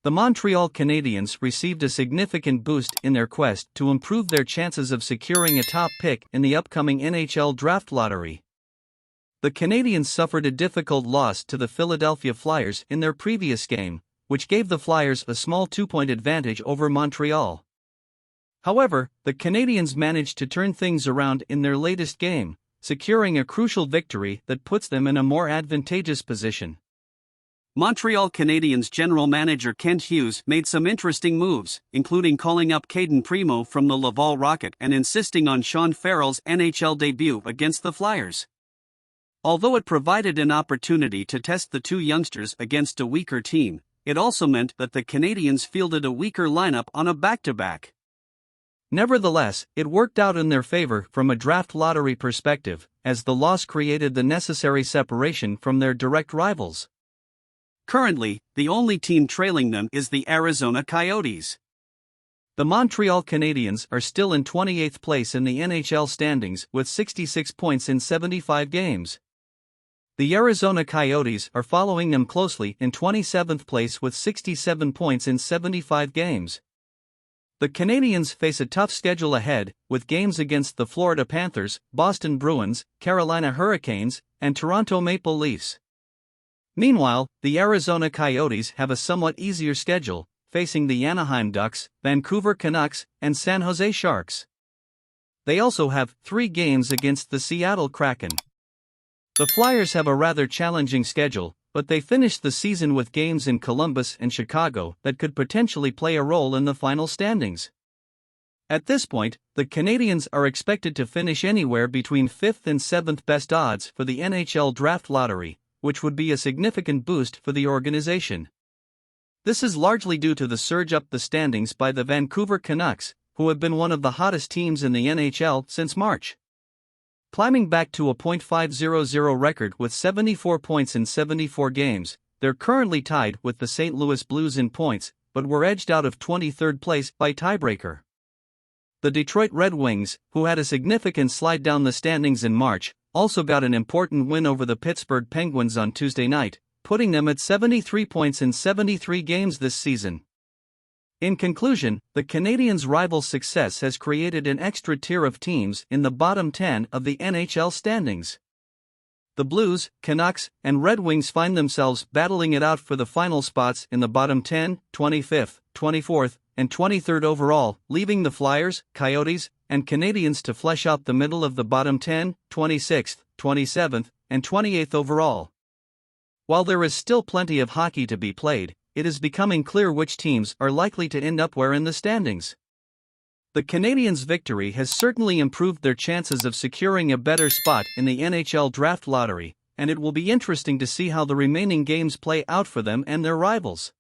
The Montreal Canadiens received a significant boost in their quest to improve their chances of securing a top pick in the upcoming NHL draft lottery. The Canadiens suffered a difficult loss to the Philadelphia Flyers in their previous game, which gave the Flyers a small 2-point advantage over Montreal. However, the Canadiens managed to turn things around in their latest game, securing a crucial victory that puts them in a more advantageous position. Montreal Canadiens general manager Kent Hughes made some interesting moves, including calling up Caden Primo from the Laval Rocket and insisting on Sean Farrell's NHL debut against the Flyers. Although it provided an opportunity to test the two youngsters against a weaker team, it also meant that the Canadiens fielded a weaker lineup on a back-to-back. Nevertheless, it worked out in their favor from a draft lottery perspective, as the loss created the necessary separation from their direct rivals. Currently, the only team trailing them is the Arizona Coyotes. The Montreal Canadiens are still in 28th place in the NHL standings with 66 points in 75 games. The Arizona Coyotes are following them closely in 27th place with 67 points in 75 games. The Canadiens face a tough schedule ahead, with games against the Florida Panthers, Boston Bruins, Carolina Hurricanes, and Toronto Maple Leafs. Meanwhile, the Arizona Coyotes have a somewhat easier schedule, facing the Anaheim Ducks, Vancouver Canucks, and San Jose Sharks. They also have 3 games against the Seattle Kraken. The Flyers have a rather challenging schedule, but they finished the season with games in Columbus and Chicago that could potentially play a role in the final standings. At this point, the Canadiens are expected to finish anywhere between 5th and 7th best odds for the NHL draft lottery, which would be a significant boost for the organization. This is largely due to the surge up the standings by the Vancouver Canucks, who have been one of the hottest teams in the NHL since March. Climbing back to a .500 record with 74 points in 74 games, they're currently tied with the St. Louis Blues in points, but were edged out of 23rd place by tiebreaker. The Detroit Red Wings, who had a significant slide down the standings in March, also got an important win over the Pittsburgh Penguins on Tuesday night, putting them at 73 points in 73 games this season. In conclusion, the Canadiens' rival success has created an extra tier of teams in the bottom 10 of the NHL standings. The Blues, Canucks, and Red Wings find themselves battling it out for the final spots in the bottom 10, 25th, 24th, and 23rd overall, leaving the Flyers, Coyotes, and Canadiens to flesh out the middle of the bottom 10, 26th, 27th, and 28th overall. While there is still plenty of hockey to be played, it is becoming clear which teams are likely to end up where in the standings. The Canadiens' victory has certainly improved their chances of securing a better spot in the NHL draft lottery, and it will be interesting to see how the remaining games play out for them and their rivals.